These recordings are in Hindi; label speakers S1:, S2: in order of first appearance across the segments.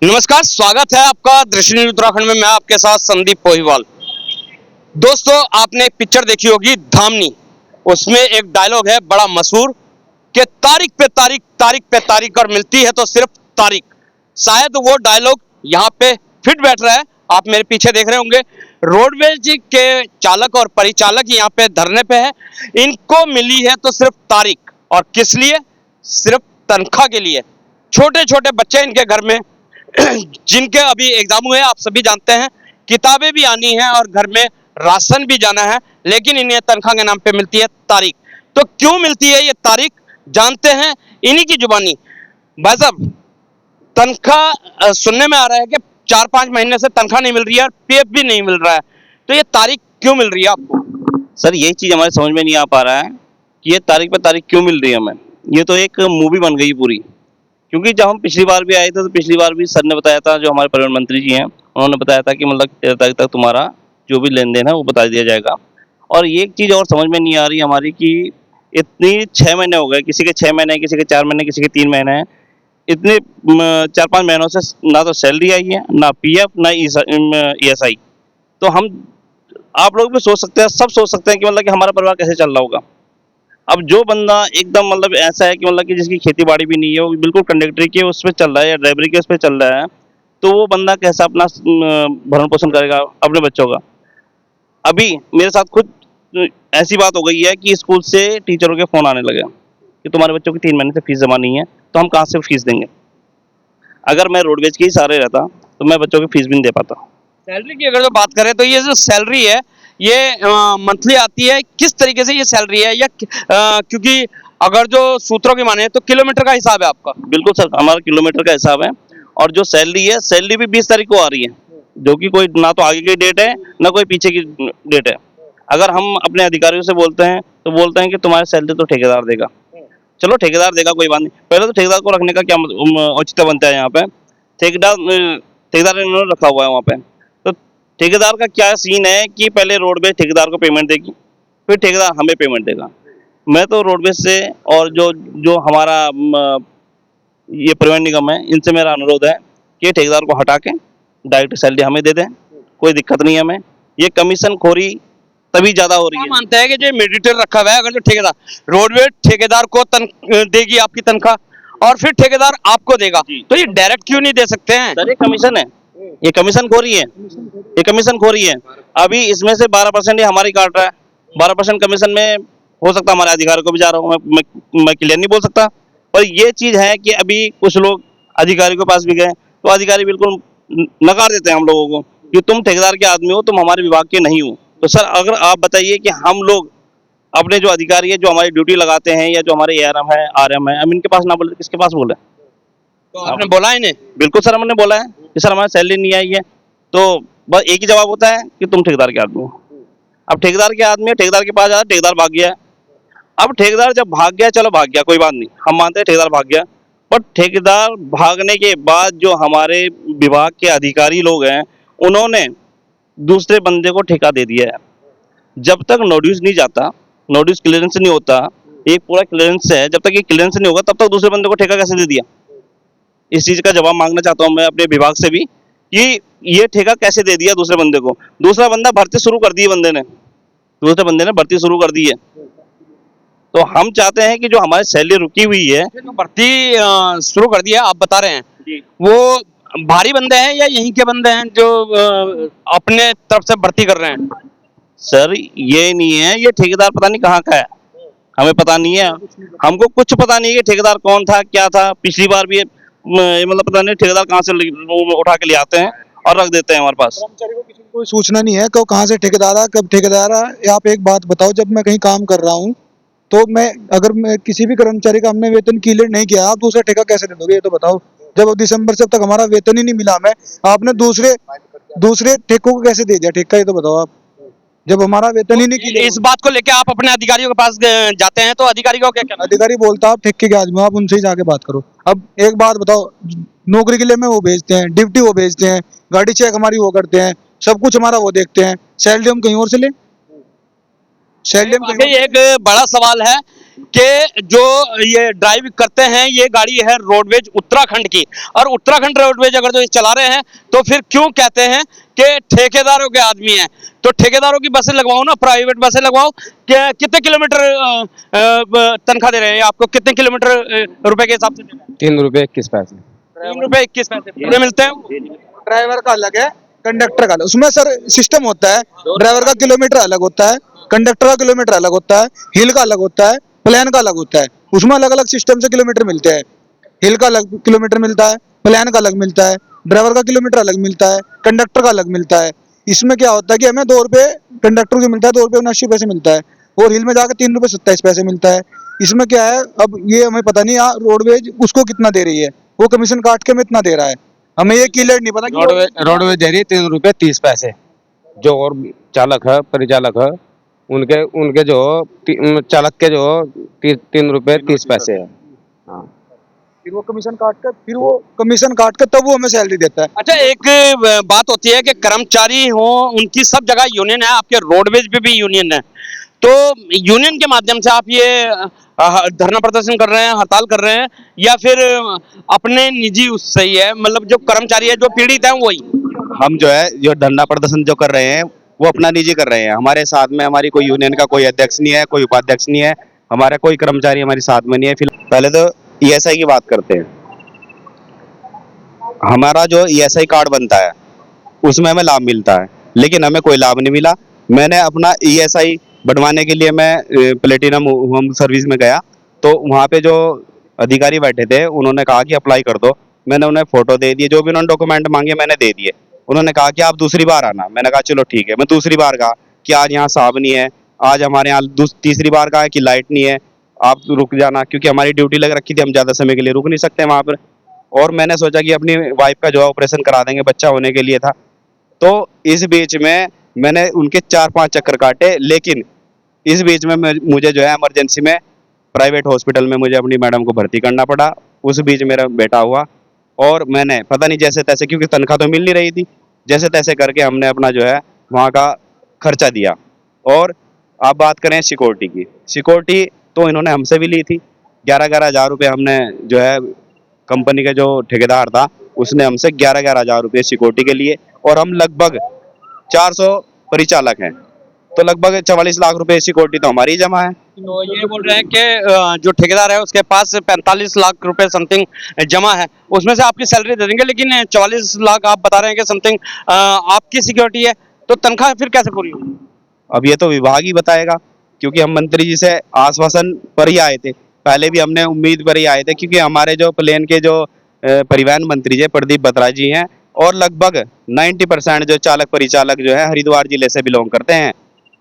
S1: नमस्कार, स्वागत है आपका दृश्य न्यूज उत्तराखंड में। मैं आपके साथ संदीप पोहीवाल। दोस्तों, आपने एक पिक्चर देखी होगी धामनी। उसमें एक डायलॉग है बड़ा मशहूर कि तारीख पे तारीख, तारीख पे तारीख और मिलती है तो सिर्फ तारीख। शायद वो डायलॉग यहाँ पे फिट बैठ रहा है। आप मेरे पीछे देख रहे होंगे, रोडवेज के चालक और परिचालक यहाँ पे धरने पे है। इनको मिली है तो सिर्फ तारीख, और किस लिए? सिर्फ तनख्वाह के लिए। छोटे छोटे बच्चे इनके घर में जिनके अभी एग्जाम हुए, आप सभी जानते हैं, किताबें भी आनी है और घर में राशन भी जाना है, लेकिन इन्हें तनख्वाह के नाम पे मिलती है तारीख। तो क्यों मिलती है ये तारीख, जानते हैं इन्हीं की जुबानी। भाई साहब, तनख्वाह सुनने में आ रहा है कि 4-5 महीने से तनख्वाह नहीं मिल रही है और पीएफ भी नहीं मिल रहा है, तो ये तारीख क्यों मिल रही है आपको?
S2: सर, ये चीज हमारे समझ में नहीं आ पा रहा है कि ये तारीख पे तारीख क्यों मिल रही है हमें। ये तो एक मूवी बन गई पूरी। क्योंकि जब हम पिछली बार भी आए थे तो पिछली बार भी सर ने बताया था, जो हमारे परिवहन मंत्री जी हैं उन्होंने बताया था कि मतलब 13 तारीख तक तुम्हारा जो भी लेन देन है वो बता दिया जाएगा। और ये एक चीज और समझ में नहीं आ रही हमारी कि इतनी 6 महीने हो गए, किसी के 6 महीने, किसी के 4 महीने, किसी के 3 महीने हैं। इतने 4-5 महीनों से ना तो सैलरी आई है, ना पीएफ, ना ईएसआई। तो हम, आप लोग भी सोच सकते हैं, सब सोच सकते हैं कि मतलब कि हमारा परिवार कैसे चल रहा होगा। अब जो बंदा एकदम मतलब ऐसा है कि मतलब कि जिसकी खेती बाड़ी भी नहीं है, वो बिल्कुल कंडक्टरी के उस पर चल रहा है या ड्राइवरी के उस पर चल रहा है, तो वो बंदा कैसा अपना भरण पोषण करेगा अपने बच्चों का। अभी मेरे साथ खुद ऐसी बात हो गई है कि स्कूल से टीचरों के फोन आने लगे कि तुम्हारे बच्चों की 3 महीने से फीस जमा नहीं है, तो हम कहाँ से फीस देंगे। अगर मैं रोडवेज के ही सहारे रहता तो मैं बच्चों की फीस भी नहीं दे पाता।
S1: सैलरी की अगर जो बात करें तो ये जो सैलरी है ये मंथली आती है। किस तरीके से ये सैलरी है, या क्योंकि अगर जो सूत्रों की माने तो किलोमीटर का हिसाब है आपका?
S2: बिल्कुल सर, हमारा किलोमीटर का हिसाब है। और जो सैलरी है, सैलरी भी 20 तारीख को आ रही है, जो कि कोई ना तो आगे की डेट है ना कोई पीछे की डेट है। अगर हम अपने अधिकारियों से बोलते हैं तो बोलते हैं कि तुम्हारी सैलरी तो ठेकेदार देगा। चलो ठेकेदार देगा, कोई बात नहीं, पहले तो ठेकेदार को रखने का क्या औचित्य बनता है यहाँ पे। ठेकेदार ठेकेदार इन्होंने रखा हुआ है वहाँ पे। तो ठेकेदार का क्या सीन है कि पहले रोडवेज ठेकेदार को पेमेंट देगी, फिर ठेकेदार हमें पेमेंट देगा। मैं तो रोडवेज से और जो जो हमारा ये परिवहन निगम है, इनसे मेरा अनुरोध है कि ठेकेदार को हटा के डायरेक्ट सैलरी हमें दे दें, कोई दिक्कत नहीं है हमें। ये कमीशन खोरी तभी ज्यादा हो रही है।
S1: मानते हैं कि जो मीडिएटर रखा हुआ है, अगर जो ठेकेदार रोडवेज ठेकेदार को देगी आपकी तनख्वाह और फिर ठेकेदार आपको देगा, तो ये डायरेक्ट क्यों नहीं दे सकते हैं?
S2: सर, ये कमीशन है, ये कमीशन खोरी है, ये कमीशन खोरी है। अभी इसमें से 12% ये हमारी काट रहा है। 12% कमीशन में हो सकता है हमारे अधिकारी को भी जा रहा हूँ, मैं क्लियर नहीं बोल सकता। पर ये चीज है कि अभी कुछ लोग अधिकारी के पास भी गए तो अधिकारी बिल्कुल नकार देते हैं हम लोगों को कि तुम ठेकेदार के आदमी हो, तुम हमारे विभाग के नहीं हो। तो सर, अगर आप बताइए कि हम लोग अपने जो अधिकारी है, जो हमारी ड्यूटी लगाते हैं, या जो हमारे एआरएम है, आरएम है, हम इनके पास ना बोले किसके पास बोले?
S1: तो आपने बोला इन्हें?
S2: बिल्कुल सर, हमने बोला है कि सर हमारी सैलरी नहीं आई है। तो बस एक ही जवाब होता है कि तुम ठेकेदार के आदमी हो। अब ठेकेदार के आदमी है, ठेकेदार के पास जाता, ठेकेदार भाग गया है। अब ठेकेदार जब भाग गया, चलो भाग गया, कोई बात नहीं, हम मानते हैं ठेकेदार भाग गया। पर ठेकेदार भागने के बाद जो हमारे विभाग के अधिकारी लोग हैं, उन्होंने दूसरे बंदे को ठेका दे दिया है। जब तक नोटिस नहीं जाता, नोटिस क्लियरेंस नहीं होता, एक पूरा क्लियरेंस है, जब तक ये क्लियरेंस नहीं होगा तब तक दूसरे बंदे को ठेका कैसे दे दिया? इस चीज का जवाब मांगना चाहता हूं मैं अपने विभाग से भी कि ये ठेका कैसे दे दिया दूसरे बंदे को। दूसरा बंदा भर्ती शुरू कर दी है, दूसरे बंदे ने भर्ती शुरू कर दी है। तो हम चाहते हैं कि जो हमारी सैलरी रुकी हुई है,
S1: जो भर्ती शुरू कर दिया आप बता रहे हैं, वो भारी बंदे हैं या यहीं के बंदे हैं जो अपने तरफ से भर्ती कर रहे हैं?
S2: सर ये नहीं है, ये ठेकेदार पता नहीं कहाँ का है, हमें पता नहीं है। हमको कुछ पता नहीं है कि ठेकेदार कौन था, क्या था। पिछली बार भी मतलब पता नहीं ठेकेदार कहाँ से उठा के ले आते हैं और रख देते हैं हमारे पास।
S3: कर्मचारी को किसी को कोई सूचना नहीं है कि वो कहाँ से ठेकेदार है, कब ठेकेदार है। आप एक बात बताओ, जब मैं कहीं काम कर रहा हूँ तो अगर किसी भी कर्मचारी का हमने वेतन क्लियर नहीं किया, आप दूसरा ठेका कैसे दे दोगे? ये तो बताओ। जब दिसंबर से अब तक हमारा वेतन ही नहीं मिला हमें, आपने दूसरे ठेकों को कैसे दे दिया ठेका? ये तो बताओ आप, जब हमारा वेतन ही नहीं क्लियर।
S1: इस बात को लेकर आप अपने अधिकारियों के पास जाते हैं तो अधिकारी को क्या कहना?
S3: अधिकारी बोलता आप ठेके के आदमी हो, आप उनसे ही जाके बात करो। अब एक बात बताओ, नौकरी के लिए में वो भेजते हैं, ड्यूटी वो भेजते हैं, गाड़ी चेक हमारी वो करते हैं, सब कुछ हमारा वो देखते हैं, सैलरी हम कहीं और से लें? सैलरी हम
S1: ये एक बड़ा सवाल है कि जो ये ड्राइव करते हैं ये गाड़ी है रोडवेज उत्तराखंड की, और उत्तराखंड रोडवेज अगर जो ये चला रहे हैं तो फिर क्यों कहते हैं कि ठेकेदारों के आदमी हैं? तो ठेकेदारों की बसें लगवाओ ना, प्राइवेट बसें लगवाओ। कितने किलोमीटर तनख्वाह दे रहे हैं आपको? कितने किलोमीटर रुपए के हिसाब से दे रहे हैं?
S4: 3 रुपए 21 पैसे।
S1: 3 रुपए 21 पैसे पूरे मिलते हैं।
S3: ड्राइवर का अलग है, कंडक्टर का अलग। उसमें सर सिस्टम होता है, ड्राइवर का किलोमीटर अलग होता है, कंडक्टर का किलोमीटर अलग होता है, हिल का अलग होता है, प्लेन का अलग होता है। उसमें अलग अलग सिस्टम से किलोमीटर मिलते हैं। हिल का अलग किलोमीटर मिलता है, प्लेन का अलग मिलता है, ड्राइवर का किलोमीटर अलग मिलता है, कंडक्टर का अलग मिलता है। इसमें क्या होता है कि हमें 2 रुपये कंडक्टर को मिलता है, 2 रुपये 79 पैसे मिलता है, और हिल में जाकर 3 रुपये 27 पैसे मिलता है। इसमें क्या है, अब ये हमें पता नहीं रोडवेज उसको कितना दे रही है, वो कमीशन काट के हमें इतना दे रहा है, हमें ये क्लियर नहीं पता कि
S4: रोडवेज दे रही है 3 रुपए 30 पैसे। जो और चालक है, परिचालक है, उनके उनके जो चालक के जो 3 रुपए 30 पैसे है। हाँ,
S3: फिर वो कमीशन काट के तब वो हमें सैलरी देता है।
S1: अच्छा, एक बात होती है कि कर्मचारी हो, उनकी सब जगह यूनियन है, आपके रोडवेज पे भी यूनियन है, तो यूनियन के माध्यम से आप ये धरना प्रदर्शन कर रहे हैं, हड़ताल कर रहे हैं, या फिर अपने निजी उससे ही है? मतलब जो कर्मचारी है, जो पीड़ित है, वही?
S2: हम जो है जो धरना प्रदर्शन जो कर रहे हैं वो अपना निजी कर रहे हैं। हमारे साथ में हमारी कोई यूनियन का कोई अध्यक्ष नहीं है, कोई उपाध्यक्ष नहीं है, हमारा कोई कर्मचारी हमारे साथ में नहीं है। फिलहाल पहले तो ईएसआई की बात करते हैं। हमारा जो ईएसआई कार्ड बनता है उसमें हमें लाभ मिलता है, लेकिन हमें कोई लाभ नहीं मिला। मैंने अपना ईएसआई बनवाने के लिए मैं प्लेटिनम होम सर्विस में गया, तो वहाँ पे जो अधिकारी बैठे थे उन्होंने कहा कि अप्लाई कर दो। मैंने उन्हें फोटो दे दिए, जो भी उन्होंने डॉक्यूमेंट मांगे मैंने दे दिए। उन्होंने कहा कि आप दूसरी बार आना। मैंने कहा चलो ठीक है। मैं दूसरी बार कहा कि आज यहाँ साहब नहीं है, आज हमारे यहाँ तीसरी बार कहा कि लाइट नहीं है, आप रुक जाना, क्योंकि हमारी ड्यूटी लग रखी थी, हम ज़्यादा समय के लिए रुक नहीं सकते वहाँ पर। और मैंने सोचा कि अपनी वाइफ का जो है ऑपरेशन करा देंगे, बच्चा होने के लिए था। तो इस बीच में मैंने उनके 4-5 चक्कर काटे, लेकिन इस बीच में मुझे जो है इमरजेंसी में प्राइवेट हॉस्पिटल में मुझे अपनी मैडम को भर्ती करना पड़ा। उस बीच मेरा बेटा हुआ, और मैंने पता नहीं जैसे तैसे, क्योंकि तनख्वाह तो मिल नहीं रही थी, जैसे तैसे करके हमने अपना जो है वहाँ का खर्चा दिया। और आप बात करें सिक्योरिटी की, सिक्योरिटी तो इन्होंने हमसे भी ली थी। 11-11 हज़ार रुपये हमने जो है, कंपनी का जो ठेकेदार था उसने हमसे 11-11 हज़ार रुपये सिक्योरिटी के लिए, और हम लगभग 400 परिचालक हैं, तो लगभग 44 लाख रुपए सिक्योरिटी तो हमारी जमा है।
S1: तो ये बोल रहे हैं कि जो ठेकेदार है उसके पास 45 लाख रुपए समथिंग जमा है, उसमें से आपकी सैलरी दे देंगे, लेकिन 44 लाख आप बता रहे हैं कि समथिंग आपकी सिक्योरिटी है, तो तनख्वाह फिर कैसे पूरी होगी?
S2: अब ये तो विभाग ही बताएगा, क्योंकि हम मंत्री जी से आश्वासन पर ही आए थे, पहले भी हमने उम्मीद पर ही आए थे, क्योंकि हमारे जो प्लेन के जो परिवहन मंत्री जी प्रदीप बत्रा जी हैं, और लगभग 90% जो चालक परिचालक जो है हरिद्वार जिले से बिलोंग करते हैं।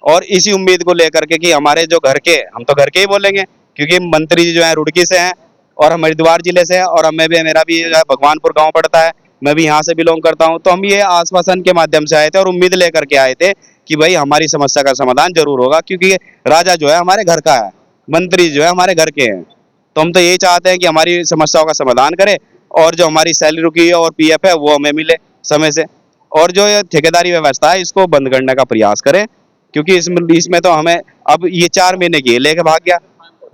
S2: और इसी उम्मीद को लेकर के कि हमारे जो घर के, हम तो घर के ही बोलेंगे, क्योंकि मंत्री जी जो है रुड़की से हैं और हम हरिद्वार जिले से हैं, और हमें भी, मेरा भी जो है भगवानपुर गांव पड़ता है, मैं भी यहाँ से बिलोंग करता हूँ। तो हम ये आश्वासन के माध्यम से आए थे और उम्मीद लेकर के आए थे कि भाई हमारी समस्या का समाधान जरूर होगा, क्योंकि राजा जो है हमारे घर का है, मंत्री जो है हमारे घर के हैं। तो हम तो यही चाहते हैं कि हमारी समस्याओं का समाधान करे, और जो हमारी सैलरी रुकी है और पीएफ है वो हमें मिले समय से, और जो ये ठेकेदारी व्यवस्था है इसको बंद करने का प्रयास करें, क्योंकि इसमें तो हमें अब ये 4 महीने की लेके भाग गया,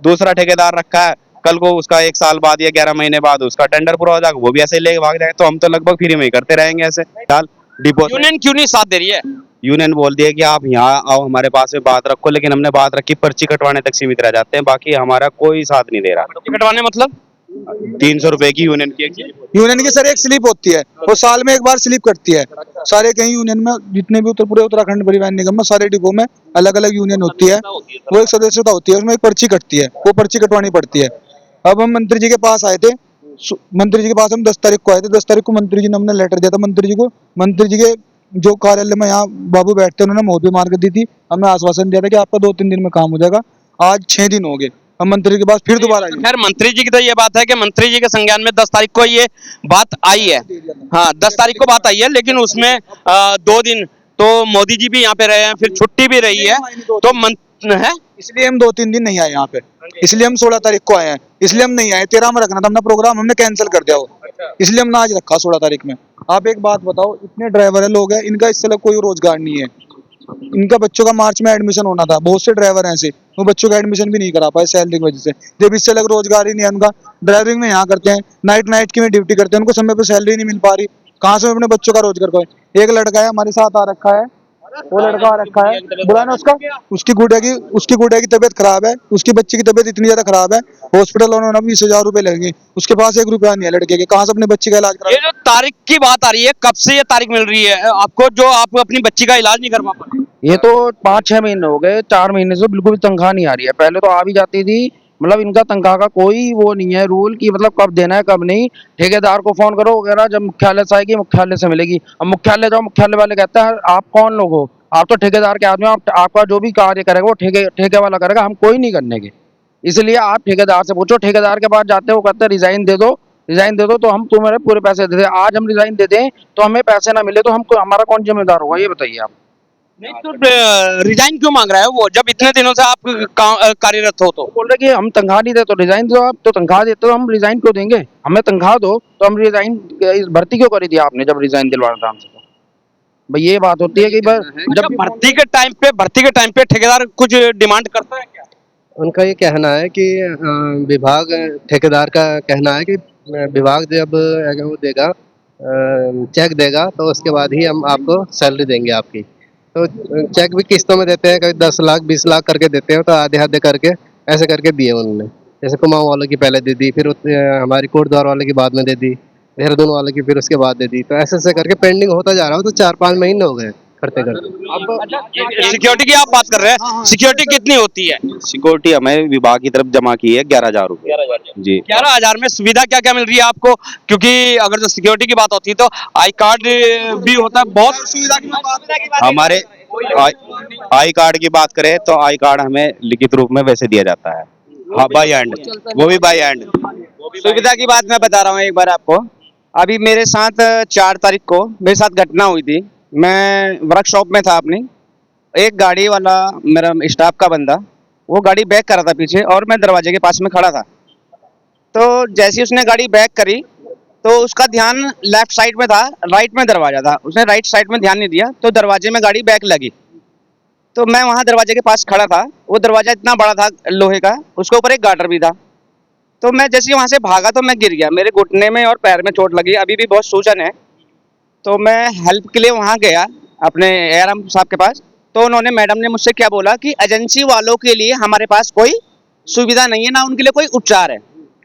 S2: दूसरा ठेकेदार रखा है, कल को उसका 1 साल बाद या 11 महीने बाद उसका टेंडर पूरा हो जाएगा, वो भी ऐसे ही लेके भाग जाएगा। तो हम तो लगभग फ्री में ही करते रहेंगे ऐसे। फिलहाल डिपो
S1: यूनियन क्यों नहीं साथ दे रही है?
S2: यूनियन बोल दिया कि आप यहाँ आओ, हमारे पास में बात रखो, लेकिन हमने बात रखी, पर्ची कटवाने तक सीमित रह जाते हैं, बाकी हमारा कोई साथ नहीं दे रहा।
S1: कटवाने मतलब
S2: 300 रुपए की यूनियन की
S3: यूनियन की सर एक स्लिप होती है, वो साल में एक बार स्लिप करती है। सारे कहीं यूनियन में जितने भी पूरे उत्तराखंड परिवहन निगम में सारे डिपो में अलग अलग यूनियन होती है, वो एक सदस्यता होती है, उसमें एक पर्ची कटती है, वो पर्ची कटवानी पड़ती है। अब हम मंत्री जी के पास आए थे, मंत्री जी के पास हम 10 तारीख को आए थे। 10 तारीख को मंत्री जी ने हमने लेटर दिया था मंत्री जी को। मंत्री जी के जो कार्यालय में यहाँ बाबू बैठते हैं उन्होंने मोहर भी मार कर दी थी, हमें आश्वासन दिया था कि आपका 2-3 दिन में काम हो जाएगा। आज 6 दिन हो गए, हम मंत्री के पास फिर दोबारा आए।
S1: खैर, मंत्री जी की तो ये बात है कि मंत्री जी के संज्ञान में 10 तारीख को ये बात आई है। हाँ, 10 तारीख को बात आई है, लेकिन उसमें 2 दिन तो मोदी जी भी यहाँ पे रहे हैं, फिर छुट्टी भी रही है, तो है
S3: इसलिए हम 2-3 दिन नहीं आए यहाँ पे, इसलिए हम 16 तारीख को आए हैं। इसलिए हम नहीं आए, 13 में रखना था हमने प्रोग्राम, हमने कैंसिल कर दिया वो, इसलिए हमने आज रखा 16 तारीख में। आप एक बात बताओ, इतने ड्राइवर है, लोग हैं, इनका इससे कोई रोजगार नहीं है, इनका बच्चों का मार्च में एडमिशन होना था, बहुत से ड्राइवर हैं ऐसे, वो बच्चों का एडमिशन भी नहीं करा पाए सैलरी की वजह से। जब इससे अलग रोजगार ही नहीं है उनका, ड्राइविंग में यहाँ करते हैं, नाइट की में ड्यूटी करते हैं, उनको समय पर सैलरी नहीं मिल पा रही, कहाँ से अपने बच्चों का रोजगार करें। एक लड़का है हमारे साथ आ रखा है, वो लड़का आ रखा है, बुरा ना उसका, उसकी गुड़िया की तबीयत खराब है, उसकी बच्ची की तबीयत इतनी ज्यादा खराब है, हॉस्पिटल उन्होंने 20,000 रुपए लगेंगे, उसके पास 1 रुपया नहीं है लड़के के, कहाँ से अपने बच्ची का इलाज
S1: ये
S3: करा।
S1: जो तारीख की बात आ रही है, कब से ये तारीख मिल रही है आपको जो आप अपनी बच्ची का इलाज नहीं करवा पा रहे?
S5: ये तो 5-6 महीने हो गए, 4 महीने से बिल्कुल भी तनख्वाह नहीं आ रही है। पहले तो आ भी जाती थी, मतलब इनका तनख्वाह का कोई वो नहीं है रूल की, मतलब कब देना है कब नहीं। ठेकेदार को फोन करो वगैरह, जब मुख्यालय से आएगी मुख्यालय से मिलेगी। अब मुख्यालय जाओ, मुख्यालय वाले कहते हैं आप कौन लोग हो, आप तो ठेकेदार के आदमी हो, आपका जो भी कार्य करेगा वो ठेके वाला करेगा, हम कोई नहीं करने के। इसलिए आप ठेकेदार से पूछो, ठेकेदार के पास जाते हो, वो कहते हैं रिजाइन दे दो, रिजाइन दे दो तो हम तुम्हारे पूरे पैसे दे दें। आज हम रिजाइन दे दें तो हमें पैसे ना मिले तो हम हमारा कौन जिम्मेदार होगा, ये बताइए आप।
S1: नहीं तो रिजाइन क्यों मांग रहा है वो, जब इतने दिनों से आप कार्यरत हो तो?
S5: बोल रहे कि हम तनख्वाह नहीं दे तो रिजाइन दो, आप तो तनख्वाह देते तो हम रिजाइन क्यों देंगे, हमें तनख्वाह दो तो हम रिजाइन, भर्ती क्यों करी थी आपने जब रिजाइन दिलवाना था हमसे? तो भाई ये बात होती है कि
S1: जब भर्ती के टाइम पे ठेकेदार कुछ डिमांड करता है क्या?
S6: उनका ये कहना है कि विभाग, ठेकेदार का कहना है कि विभाग जब अगर वो देगा, चेक देगा तो उसके बाद ही हम आपको सैलरी देंगे आपकी। तो चेक भी किस्तों में देते हैं, कभी 10 लाख 20 लाख करके देते हैं, तो आधे आधे करके ऐसे करके दिए उन्होंने। जैसे कुमाऊं वालों की पहले दे दी, फिर हमारी कोटद्वार वाले की बाद में दे दी, देहरादून वाले की फिर उसके बाद दे दी, तो ऐसे ऐसे करके पेंडिंग होता जा रहा हो, तो 4-5 महीने हो गए करते करते।
S1: सिक्योरिटी की आप बात कर रहे हैं, सिक्योरिटी कितनी होती है?
S7: सिक्योरिटी हमें विभाग की तरफ जमा की है 11,000 रुपये जी।
S1: 11,000 में सुविधा क्या क्या मिल रही है आपको? क्योंकि अगर जो सिक्योरिटी की बात होती है तो आई कार्ड भी होता है, बहुत सुविधा की बात।
S7: हमारे आई कार्ड की बात करें तो आई कार्ड हमें लिखित रूप में वैसे दिया जाता है, हाँ बाई हैंड, वो भी बाई हैंड।
S8: सुविधा की बात मैं बता रहा हूँ एक बार आपको। अभी मेरे साथ 4 तारीख को मेरे साथ घटना हुई थी, मैं वर्कशॉप में था अपनी, एक गाड़ी वाला मेरा स्टाफ का बंदा, वो गाड़ी बैक कर रहा था पीछे और मैं दरवाजे के पास में खड़ा था। तो जैसे ही उसने गाड़ी बैक करी तो उसका ध्यान लेफ्ट साइड में था, राइट में दरवाजा था, उसने राइट साइड में ध्यान नहीं दिया तो दरवाजे में गाड़ी बैक लगी। तो मैं वहाँ दरवाजे के पास खड़ा था, वो दरवाजा इतना बड़ा था लोहे का, उसके ऊपर एक गार्डर भी था। तो मैं जैसे ही वहाँ से भागा तो मैं गिर गया, मेरे घुटने में और पैर में चोट लगी, अभी भी बहुत सूजन है। तो मैं हेल्प के लिए वहाँ गया अपने एआरएम साहब के पास, तो उन्होंने, मैडम ने मुझसे क्या बोला कि एजेंसी वालों के लिए हमारे पास कोई सुविधा नहीं है, ना उनके लिए कोई उपचार है,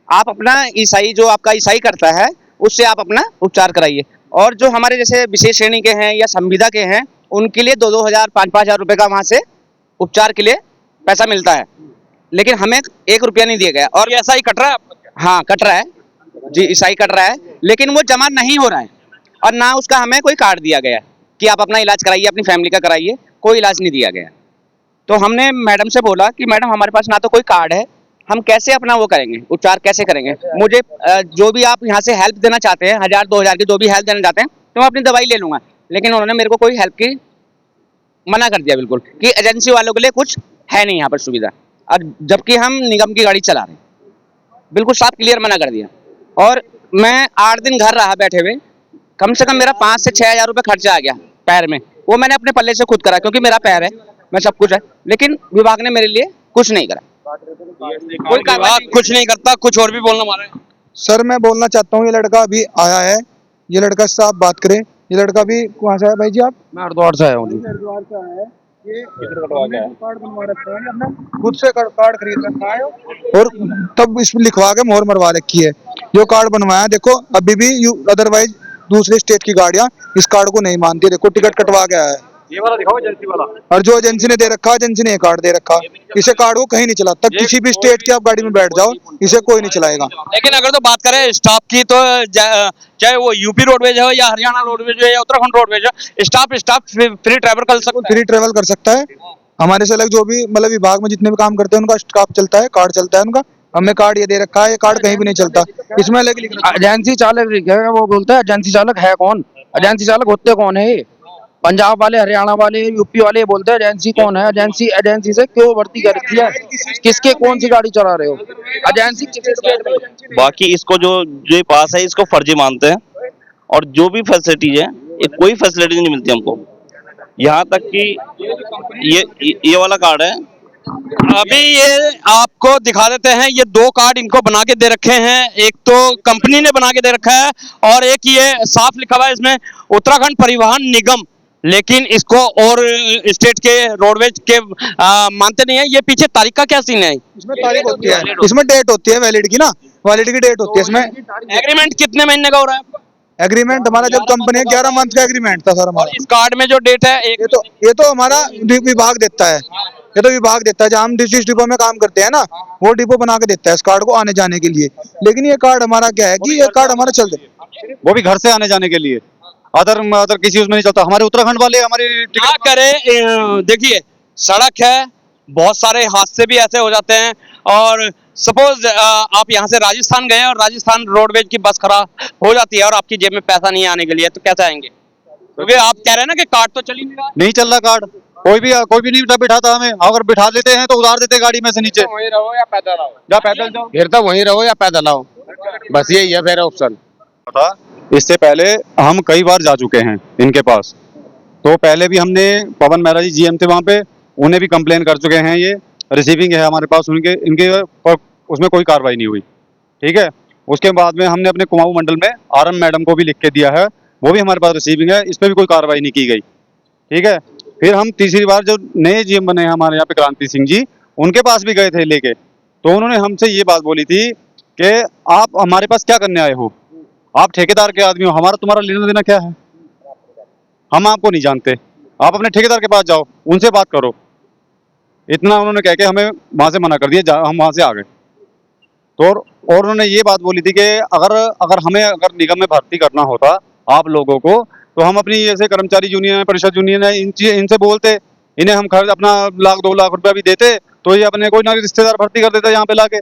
S8: आप अपना ईसाई, जो आपका ईसाई करता है उससे आप अपना उपचार कराइए। और जो हमारे जैसे विशेष श्रेणी के हैं या संविदा के हैं, उनके लिए 2-2 हज़ार 5-5 हज़ार रुपये का वहाँ से उपचार के लिए पैसा मिलता है, लेकिन हमें 1 रुपया नहीं दिया गया। और
S1: ऐसा ही कट रहा है आपका क्या?
S8: हाँ कट रहा है जी, ईसाई कट रहा है, लेकिन वो जमा नहीं हो रहा है और ना उसका हमें कोई कार्ड दिया गया कि आप अपना इलाज कराइए, अपनी फैमिली का कराइए, कोई इलाज नहीं दिया गया। तो हमने मैडम से बोला कि मैडम हमारे पास ना तो कोई कार्ड है, हम कैसे अपना वो करेंगे, उपचार कैसे करेंगे। मुझे जो भी आप यहाँ से हेल्प देना चाहते हैं, 1,000-2 हज़ार की जो भी हेल्प देना चाहते हैं, तो मैं अपनी दवाई ले लूँगा, लेकिन उन्होंने मेरे को कोई हेल्प की मना कर दिया बिल्कुल, कि एजेंसी वालों के लिए कुछ है नहीं यहाँ पर सुविधा, और जबकि हम निगम की गाड़ी चला रहे हैं, बिल्कुल साफ क्लियर मना कर दिया। और मैं 8 दिन घर रहा बैठे हुए, कम से कम मेरा 5 से 6 हज़ार रुपये खर्चा आ गया पैर में, वो मैंने अपने पल्ले से खुद करा, क्योंकि मेरा पैर है, मैं सब कुछ है, लेकिन विभाग ने मेरे लिए कुछ नहीं करा, कोई कार्रवाई
S1: कुछ नहीं करता। कुछ और भी बोलना हमारे?
S3: सर मैं बोलना चाहता हूँ, ये लड़का अभी आया है, ये लड़का से आप बात करें, ये लड़का भी कहाँ से है भाई जी आप?
S5: मैं हरिद्वार से आया हूँ जी।
S3: हरिद्वार से आया है, ये कार्ड बनवा रखा है अपना, खुद से कार्ड खरीद रखा है और तब इसमें लिखवा के मोहर मरवा रखी है। जो कार्ड बनवाया देखो, अभी भी अदरवाइज दूसरे स्टेट की गाड़ियां इस कार्ड को नहीं मानती, देखो टिकट कटवा के आया है।
S1: ये वाला दिखाओ, एजेंसी वाला।
S3: और जो एजेंसी ने दे रखा, एजेंसी ने ये कार्ड दे रखा, इसे कार्ड को कहीं नहीं चलाता, किसी भी स्टेट की आप गाड़ी में बैठ जाओ, इसे कोई नहीं चलाएगा।
S1: लेकिन अगर तो बात करें स्टाफ की, तो चाहे वो यूपी रोडवेज हो या हरियाणा रोडवेज हो या उत्तराखंड रोडवेज हो, स्टाफ फ्री ट्रैवल कर सकता है,
S3: फ्री ट्रेवल कर सकता है। हमारे से अलग जो भी मतलब विभाग में जितने भी काम करते हैं उनका स्टाफ चलता है, कार्ड चलता है उनका, हमें कार्ड ये दे रखा है, ये कार्ड कहीं भी नहीं चलता, इसमें अलग लिख रखा है।
S5: एजेंसी चालक लिखेगा, वो बोलता है एजेंसी चालक है कौन, एजेंसी चालक होते कौन है? पंजाब वाले, हरियाणा वाले, यूपी वाले बोलते हैं एजेंसी कौन है, एजेंसी से क्यों भर्ती कर रखी है, किसके कौन सी गाड़ी चला रहे हो, एजेंसी किस स्टेट में?
S2: बाकी इसको जो पास है इसको फर्जी मानते हैं, और जो भी फैसिलिटीज है, ये कोई फैसिलिटी नहीं मिलती हमको। यहाँ तक कि ये वाला कार्ड है।
S1: अभी ये आपको दिखा देते हैं, ये दो कार्ड इनको बना के दे रखे हैं, एक तो कंपनी ने बना के दे रखा है और एक ये साफ लिखा हुआ है इसमें उत्तराखंड परिवहन निगम, लेकिन इसको और स्टेट के रोडवेज के मानते नहीं है। ये पीछे तारीख का क्या सीन है?
S3: इसमें तारीख होती है, इसमें डेट होती है वैलिड की ना, वैलिड की डेट होती है इसमें।
S1: एग्रीमेंट कितने महीने का हो रहा है?
S3: एग्रीमेंट हमारा जब कंपनी 11 मंथ का एग्रीमेंट था सर
S1: और
S3: हमारा।
S1: इस कार्ड में जो डेट है एक
S3: ये तो हमारा विभाग देता है, ये तो विभाग देता है, जहाँ हम जिस डिपो में काम करते हैं ना, वो डिपो बना के देता है इस कार्ड को आने जाने के लिए। लेकिन ये कार्ड हमारा क्या है कि ये कार्ड हमारा चलता है,
S9: वो भी घर से आने जाने के लिए, अदर किसी उसमें नहीं चलता। हमारे उत्तराखंड वाले हमारे
S1: क्या करें, देखिए सड़क है, बहुत सारे हादसे भी ऐसे हो जाते हैं। और सपोज आप यहाँ से राजस्थान गए और राजस्थान रोडवेज की बस खराब हो जाती है और आपकी जेब में पैसा नहीं आने के लिए, तो कैसे आएंगे? क्योंकि आप कह रहे हैं ना कि कार्ड तो चल ही नहीं रहा।
S9: नहीं चल रहा कार्ड, कोई भी नहीं बिठाता हमें। अगर बिठा लेते हैं तो उतार देते गाड़ी में से नीचे।
S4: वहीं रहो या पैदल आओ,
S9: या पैदल जाओ,
S4: फिर तो वहीं रहो या पैदल आओ, बस यही है फिर ऑप्शन।
S9: इससे पहले हम कई बार जा चुके हैं इनके पास, तो पहले भी हमने पवन मेहरा जी जीएम थे वहाँ पे, उन्हें भी कंप्लेन कर चुके हैं। ये रिसीविंग है हमारे पास उनके, इनके पर उसमें कोई कार्रवाई नहीं हुई। ठीक है, उसके बाद में हमने अपने कुमाऊं मंडल में आरएम मैडम को भी लिख के दिया है, वो भी हमारे पास रिसीविंग है, इस पर भी कोई कार्रवाई नहीं की गई। ठीक है, फिर हम तीसरी बार जो नए जीएम बने हैं हमारे यहाँ पे क्रांति सिंह जी, उनके पास भी गए थे लेके, तो उन्होंने हमसे ये बात बोली थी कि आप हमारे पास क्या करने आए हो, आप ठेकेदार के आदमी हो, हमारा तुम्हारा लेना देना क्या है, हम आपको नहीं जानते, आप अपने ठेकेदार के पास जाओ, उनसे बात करो। इतना उन्होंने कह के हमें वहां से मना कर दिया, हम वहां से आ गए। तो और उन्होंने ये बात बोली थी कि अगर हमें निगम में भर्ती करना होता आप लोगों को, तो हम अपनी जैसे कर्मचारी यूनियन है, परिषद यूनियन है, इनसे बोलते, इन्हें हम खर्च अपना 1-2 लाख रुपया भी देते, तो ये अपने कोई ना रिश्तेदार भर्ती कर देते यहाँ पे लाके।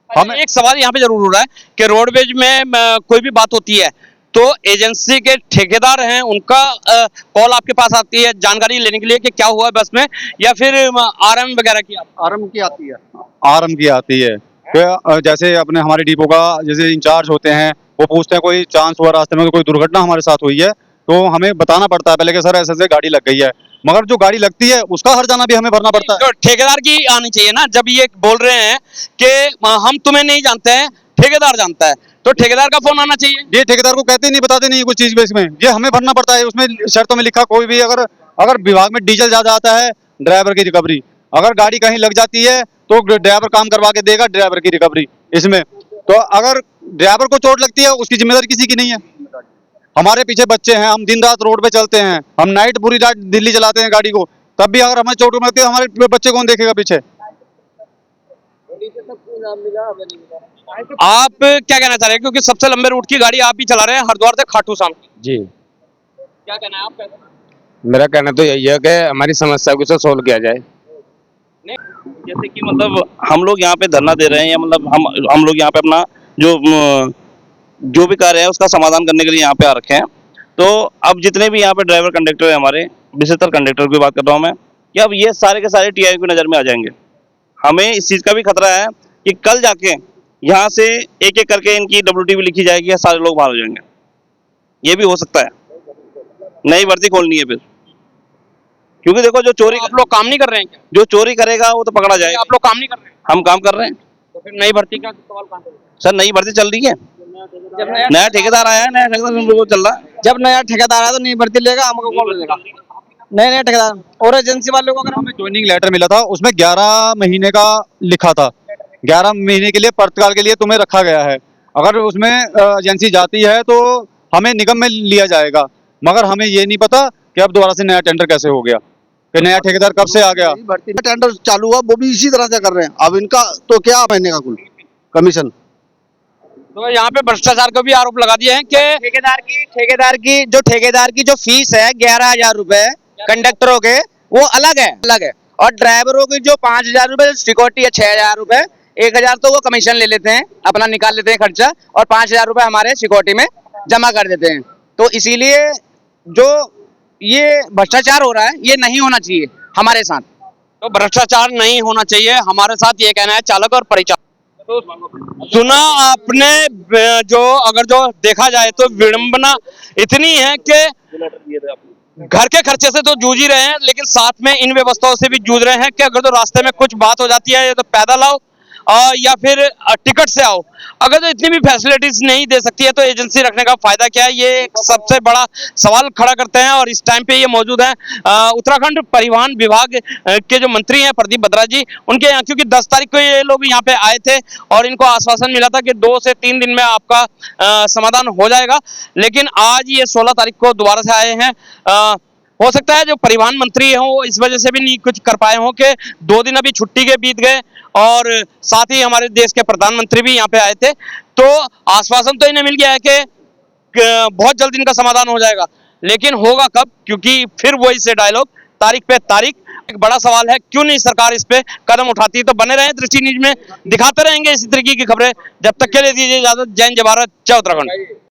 S1: हमें एक सवाल यहाँ पे जरूर हो रहा है कि रोडवेज में कोई भी बात होती है तो एजेंसी के ठेकेदार हैं, उनका कॉल आपके पास आती है जानकारी लेने के लिए कि क्या हुआ है बस में, या फिर आरएम वगैरह की?
S9: आरएम की आती है, आरएम की आती है। जैसे अपने हमारे डिपो का जैसे इंचार्ज होते हैं, वो पूछते हैं कोई चांस हुआ रास्ते में, कोई दुर्घटना हमारे साथ हुई है, तो हमें बताना पड़ता है पहले कि सर ऐसे गाड़ी लग गई है, मगर जो गाड़ी लगती है उसका हर्जाना भी हमें भरना पड़ता है।
S1: तो ठेकेदार की आनी चाहिए ना, जब ये बोल रहे हैं कि हम तुम्हें नहीं जानते हैं, ठेकेदार जानता है, तो ठेकेदार का फोन आना चाहिए।
S9: ये ठेकेदार को कहते नहीं, बताते नहीं कुछ चीज में, ये हमें भरना पड़ता है। उसमें शर्तों में लिखा कोई भी अगर विभाग में डीजल ज्यादा आता है, ड्राइवर की रिकवरी, अगर गाड़ी कहीं लग जाती है तो ड्राइवर काम करवा के देगा, ड्राइवर की रिकवरी इसमें। तो अगर ड्राइवर को चोट लगती है उसकी जिम्मेदारी किसी की नहीं है। हमारे पीछे बच्चे हैं, हम दिन रात रोड पे चलते हैं, हम नाइट पूरी रात दिल्ली चलाते हैं गाड़ी को, तब भी अगर हमें चोट लगती है हमारे बच्चे कौन देखेगा पीछे?
S1: आप क्या कहना चाह रहे हैं, क्योंकि सबसे लंबे रूट की गाड़ी आप भी चला रहे हैं, हरिद्वार से खाटू श्याम?
S4: जी,
S1: क्या कहना है आपका?
S4: मेरा कहना तो यही है कि हमारी समस्या को सोल्व किया जाए।
S2: जैसे कि मतलब हम लोग यहाँ पे धरना दे रहे हैं, या मतलब हम लोग यहाँ पे अपना जो भी कार्य है उसका समाधान करने के लिए यहाँ पे आ रखे हैं। तो अब जितने भी यहाँ पे ड्राइवर कंडक्टर है हमारे, विशेषतर कंडक्टर की बात कर रहा हूँ मैं, कि अब ये सारे के सारे टीआई की नज़र में आ जाएंगे। हमें इस चीज़ का भी खतरा है कि कल जाके यहाँ से एक एक करके इनकी WT भी लिखी जाएगी, सारे लोग बाहर हो जाएंगे। ये भी हो सकता है, नई भर्ती खोलनी है फिर, क्योंकि देखो जो चोरी,
S1: आप लोग काम नहीं कर रहे हैं क्या?
S2: जो चोरी करेगा वो तो पकड़ा जाएगा।
S1: आप लोग काम नहीं कर रहे हैं,
S2: हम काम कर रहे हैं।
S1: तो फिर नई भर्ती का सवाल कहाँ से?
S2: सर नई भर्ती चल रही है, नया ठेकेदार आया है, नया ठेकेदार चल रहा है।
S5: जब नया ठेकेदार आया तो नई भर्ती लेगा, हमको कौन लेगा? नए ठेकेदार और एजेंसी वालों को अगर
S9: हमें ज्वाइनिंग लेटर मिला था, उसमें 11 महीने का लिखा था, 11 महीने के लिए पर्तकाल के लिए तुम्हें रखा गया है। अगर उसमें एजेंसी जाती है तो हमें निगम में लिया जाएगा, मगर हमें ये नहीं पता कि अब दोबारा से नया टेंडर कैसे हो गया, कि नया ठेकेदार कब से आ गया।
S10: भर्ती टेंडर चालू हुआ, वो भी इसी तरह से कर रहे हैं। अब इनका तो क्या महीने का कुल कमीशन।
S1: तो यहाँ पे भ्रष्टाचार का भी आरोप लगा दिए हैं कि
S8: ठेकेदार की जो फीस है 11,000 रुपए कंडक्टरों के, वो अलग है, और ड्राइवरों की जो 5,000 रुपए सिक्योरिटी है, 6,000 रुपए, 1,000 तो वो कमीशन ले लेते हैं, अपना निकाल लेते हैं खर्चा, और 5,000 रुपए हमारे सिक्योरिटी में जमा कर देते हैं। तो इसीलिए जो ये भ्रष्टाचार हो रहा है ये नहीं होना चाहिए हमारे साथ।
S1: तो भ्रष्टाचार नहीं होना चाहिए हमारे साथ, ये कहना है चालक और परिचालक। तो सुना आपने, जो अगर जो देखा जाए तो विडंबना इतनी है कि घर के खर्चे से तो जूझ ही रहे हैं, लेकिन साथ में इन व्यवस्थाओं से भी जूझ रहे हैं कि अगर तो रास्ते में कुछ बात हो जाती है, या तो पैदल आओ या फिर टिकट से आओ। अगर तो इतनी भी फैसिलिटीज नहीं दे सकती है तो एजेंसी रखने का फायदा क्या है, ये एक सबसे बड़ा सवाल खड़ा करते हैं। और इस टाइम पे ये मौजूद है उत्तराखंड परिवहन विभाग के जो मंत्री हैं प्रदीप बत्रा जी, उनके यहाँ, क्योंकि 10 तारीख को ये लोग यहाँ पे आए थे और इनको आश्वासन मिला था कि 2 से 3 दिन में आपका समाधान हो जाएगा, लेकिन आज ये 16 तारीख को दोबारा से आए हैं। हो सकता है जो परिवहन मंत्री हो इस वजह से भी नहीं कुछ कर पाए हो कि 2 दिन अभी छुट्टी के बीत गए और साथ ही हमारे देश के प्रधानमंत्री भी यहाँ पे आए थे, तो आश्वासन तो इन्हें मिल गया है कि बहुत जल्द इनका समाधान हो जाएगा, लेकिन होगा कब? क्योंकि फिर वही से डायलॉग, तारीख पे तारीख। एक बड़ा सवाल है क्यों नहीं सरकार इस पे कदम उठाती है। तो बने रहे दृष्टि न्यूज में, दिखाते रहेंगे इसी तरीके की खबरें। जब तक के लिए दीजिए इजाजत। जय हिंद, जय भारत, जय उत्तराखंड।